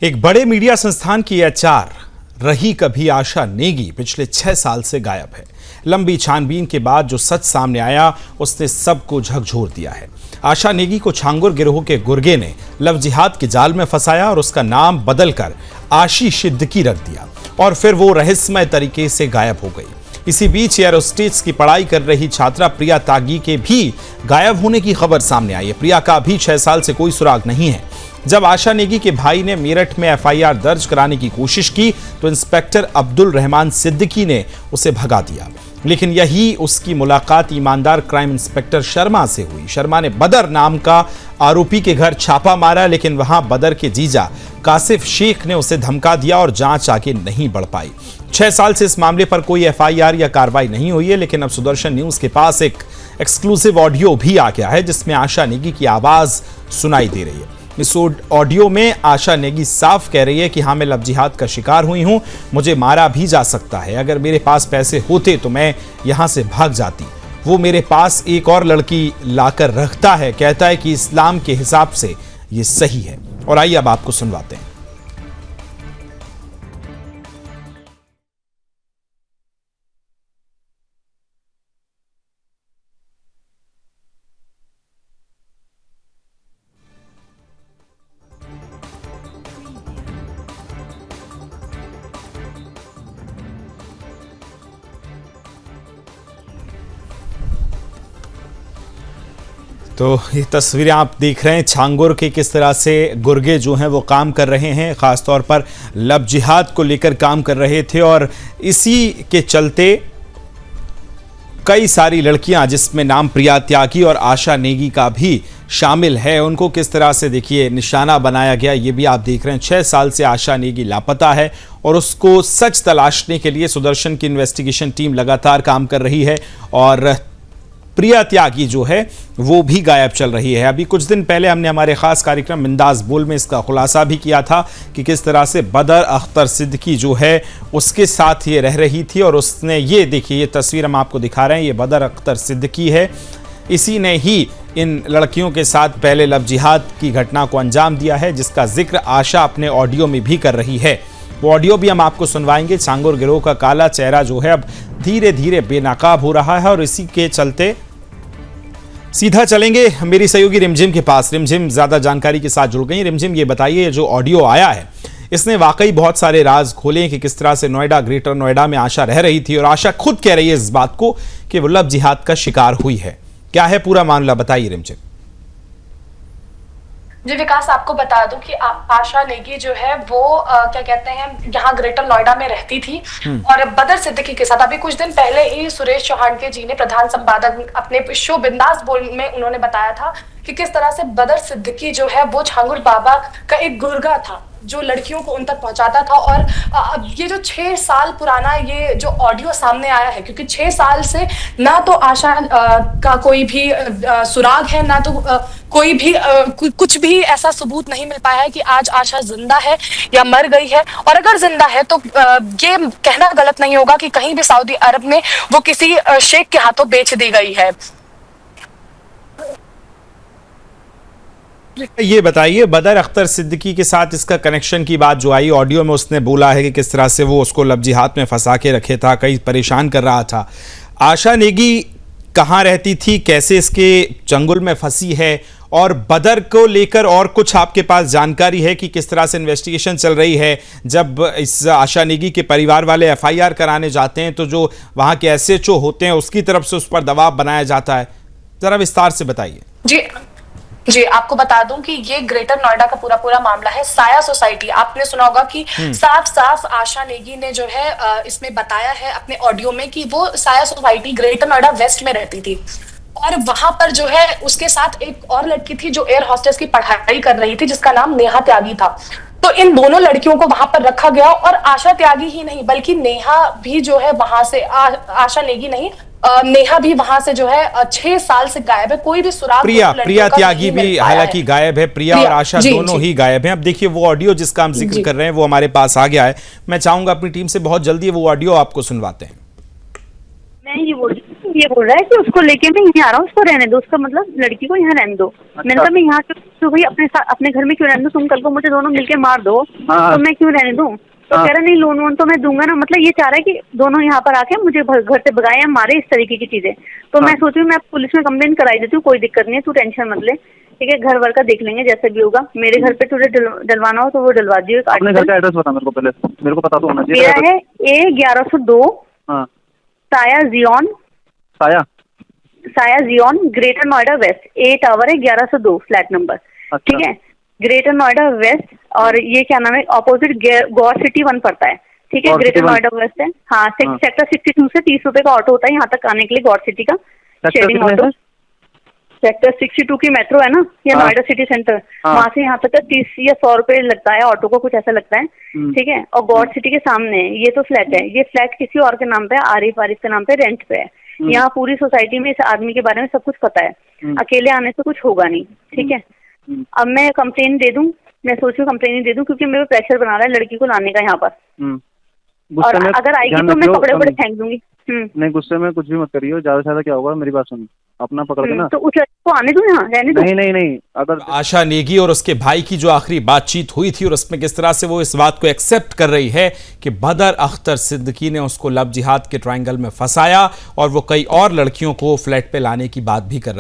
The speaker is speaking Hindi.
एक बड़े मीडिया संस्थान की एचआर रही कभी आशा नेगी पिछले 6 साल से गायब है। लंबी छानबीन के बाद जो सच सामने आया उसने सबको झकझोर दिया है। आशा नेगी को छांगुर गिरोह के गुर्गे ने लव जिहाद के जाल में फंसाया और उसका नाम बदलकर आशी सिद्दीकी रख दिया और फिर वो रहस्यमय तरीके से गायब हो गई। इसी बीच एयरोस्टेट्स की पढ़ाई कर रही छात्रा प्रिया त्यागी के भी गायब होने की खबर सामने आई है। प्रिया का भी 6 साल से कोई सुराग नहीं है। जब आशा नेगी के भाई ने मेरठ में एफआईआर दर्ज कराने की कोशिश की तो इंस्पेक्टर अब्दुल रहमान सिद्दीकी ने उसे भगा दिया, लेकिन यही उसकी मुलाकात ईमानदार क्राइम इंस्पेक्टर शर्मा से हुई। शर्मा ने बदर नाम का आरोपी के घर छापा मारा, लेकिन वहां बदर के जीजा कासिफ शेख ने उसे धमका दिया और जांच आगे नहीं बढ़ पाई। 6 साल से इस मामले पर कोई एफआईआर या कार्रवाई नहीं हुई है, लेकिन अब सुदर्शन न्यूज के पास एक एक्सक्लूसिव ऑडियो भी आ गया है जिसमें आशा नेगी की आवाज सुनाई दे रही है। इस ऑडियो में आशा नेगी साफ कह रही है कि हाँ, मैं लव जिहाद का शिकार हुई हूं, मुझे मारा भी जा सकता है। अगर मेरे पास पैसे होते तो मैं यहां से भाग जाती। वो मेरे पास एक और लड़की लाकर रखता है, कहता है कि इस्लाम के हिसाब से ये सही है। और आइए अब आपको सुनवाते हैं। तो ये तस्वीरें आप देख रहे हैं छांगुर के किस तरह से गुर्गे जो हैं वो काम कर रहे हैं, ख़ास तौर पर लव जिहाद को लेकर काम कर रहे थे। और इसी के चलते कई सारी लड़कियां जिसमें नाम प्रिया त्यागी और आशा नेगी का भी शामिल है, उनको किस तरह से देखिए निशाना बनाया गया, ये भी आप देख रहे हैं। 6 साल से आशा नेगी लापता है और उसको सच तलाशने के लिए सुदर्शन की इन्वेस्टिगेशन टीम लगातार काम कर रही है और प्रिया त्यागी जो है वो भी गायब चल रही है। अभी कुछ दिन पहले हमने हमारे खास कार्यक्रम बिंदास बोल में इसका खुलासा भी किया था कि किस तरह से बदर अख्तर सिद्दीकी जो है उसके साथ ये रह रही थी और उसने, ये देखिए, ये तस्वीर हम आपको दिखा रहे हैं, ये बदर अख्तर सिद्दीकी है। इसी ने ही इन लड़कियों के साथ पहले लव जिहाद की घटना को अंजाम दिया है, जिसका जिक्र आशा अपने ऑडियो में भी कर रही है। वो ऑडियो भी हम आपको सुनवाएंगे। छांगुर गिरोह का काला चेहरा जो है अब धीरे धीरे बेनकाब हो रहा है और इसी के चलते सीधा चलेंगे मेरी सहयोगी रिमझिम के पास। रिमझिम ज्यादा जानकारी के साथ जुड़ गई। रिमझिम, ये बताइए, जो ऑडियो आया है इसने वाकई बहुत सारे राज खोले कि किस तरह से नोएडा, ग्रेटर नोएडा में आशा रह रही थी और आशा खुद कह रही है इस बात को कि वो लव जिहाद का शिकार हुई है। क्या है पूरा मामला, बताइए रिमझिम। जी विकास, आपको बता दूं कि आशा नेगी जो है वो क्या कहते हैं, यहाँ ग्रेटर नोएडा में रहती थी और बदर सिद्दीकी के साथ अभी कुछ दिन पहले ही सुरेश चौहान के जी ने, प्रधान संपादक, अपने शो बिंदास बोल में उन्होंने बताया था कि किस तरह से बदर सिद्दीकी जो है वो छांगुर बाबा का एक गुर्गा था जो लड़कियों को उन तक पहुंचाता था। और ये जो 6 साल पुराना ये जो ऑडियो सामने आया है, क्योंकि 6 साल से ना तो आशा का कोई भी सुराग है, ना तो कोई भी कुछ भी ऐसा सबूत नहीं मिल पाया है कि आज आशा जिंदा है या मर गई है। और अगर जिंदा है तो ये कहना गलत नहीं होगा कि कहीं भी सऊदी अरब में वो किसी शेख के हाथों बेच दी गई है। ये बताइए, बदर अख्तर सिद्दीकी के साथ इसका कनेक्शन की बात जो आई ऑडियो में, उसने बोला है कि किस तरह से वो उसको लव जिहाद में फंसा के रखे था, कई परेशान कर रहा था। आशा नेगी कहाँ रहती थी, कैसे इसके चंगुल में फंसी है, और बदर को लेकर और कुछ आपके पास जानकारी है कि किस तरह से इन्वेस्टिगेशन चल रही है? जब इस आशा नेगी के परिवार वाले एफआईआर कराने जाते हैं तो जो वहाँ के एसएचओ होते हैं उसकी तरफ से उस पर दबाव बनाया जाता है, जरा विस्तार से बताइए। जी, आपको बता दूं कि ये ग्रेटर नोएडा का पूरा मामला है। साया सोसाइटी, आपने सुना होगा कि साफ आशा नेगी ने जो है इसमें बताया है अपने ऑडियो में कि वो साया सोसाइटी ग्रेटर नोएडा वेस्ट में रहती थी और वहां पर जो है उसके साथ एक और लड़की थी जो एयर होस्टेस की पढ़ाई कर रही थी जिसका नाम नेहा त्यागी था। तो इन दोनों लड़कियों को वहां पर रखा गया और आशा त्यागी ही नहीं बल्कि नेहा भी जो है वहां से, आशा नेगी नहीं, नेहा भी वहां से जो है 6 साल से गायब है। कोई भी सुराग, प्रिया त्यागी भी हालांकि गायब है। प्रिया और आशा दोनों ही गायब हैं। अब देखिए वो ऑडियो जिसका हम जिक्र कर रहे हैं वो हमारे पास आ गया है। मैं चाहूंगा अपनी टीम से बहुत जल्दी वो ऑडियो आपको सुनवाते हैं। मैं ये बोल रही हूँ ये बोल रहा है कि उसको लेके मैं यहाँ आ रहा हूँ, उसको रहने दो, उसका मतलब लड़की को यहाँ रहने दो। मैंने कहा मैं यहाँ तो भाई अपने घर में क्यों रहने दो, तुम कल को मुझे दोनों मिलके मार दो तो मैं क्यों रहने दूँ। तो कह रहा नहीं, लोन वोन तो मैं दूंगा ना, मतलब ये चाह रहा है कि दोनों यहाँ पर आके मुझे घर से भगाए या मारे, इस तरीके की चीजें। तो मैं सोच रही हूँ मैं पुलिस में कंप्लेन कराई देती हूँ, कोई दिक्कत नहीं है, तू टेंशन मत ले, ठीक है, घर वर का देख लेंगे जैसे भी होगा। मेरे घर पे तुझे डलवाना हो तो वो डलवा दियो। अपने घर का एड्रेस बता मेरे को पहले, मेरे को पता तो होना चाहिए। मेरा है A1102 Saya Zion, greater Noida west, A tower है 1102 फ्लैट नंबर, ठीक है, ग्रेटर नोएडा वेस्ट। और ये क्या नाम है, ऑपोजिट गौर सिटी 1 पड़ता है, ठीक है, ग्रेटर नोएडा वेस्ट है। हाँ, सेक्टर 62 से 30 रुपए का ऑटो होता है यहाँ तक आने के लिए, गौर सिटी का शेयरिंग ऑटो। सेक्टर 62 की मेट्रो है ना, या नोएडा सिटी सेंटर, वहाँ से यहाँ तक का 30 या 100 रुपए लगता है ऑटो को, कुछ ऐसा लगता है, ठीक है। और गौर सिटी के सामने ये तो फ्लैट है, ये फ्लैट किसी और के नाम पे है, आरिफ के नाम पे रेंट पे है। यहाँ पूरी सोसाइटी में इस आदमी के बारे में सब कुछ पता है, अकेले आने से कुछ होगा नहीं, ठीक है। अब मैं कंप्लेन दे दूं, मैं सोच रही हूँ कंप्लेन ही दे दूं, क्योंकि मेरे प्रेशर बना रहा है लड़की को लाने का यहाँ पर। और अगर आएगी तो मैं कपड़े वपड़े फेंक दूंगी। नहीं, गुस्से में कुछ भी मत करियो, ज्यादा से ज्यादा क्या होगा, मेरी बात सुनो, अपना पकड़ के ना। तो उस लड़की को आने दूं यहाँ, रहने दूं? नहीं, अगर आशा नेगी और उसके भाई की जो आखिरी बातचीत हुई थी और उसमें किस तरह से वो इस बात को एक्सेप्ट कर रही है कि बदर अख्तर सिद्दीकी ने उसको लव जिहाद के ट्रायंगल में फंसाया और वो कई और लड़कियों को फ्लैट पे लाने की बात भी कर रहा है।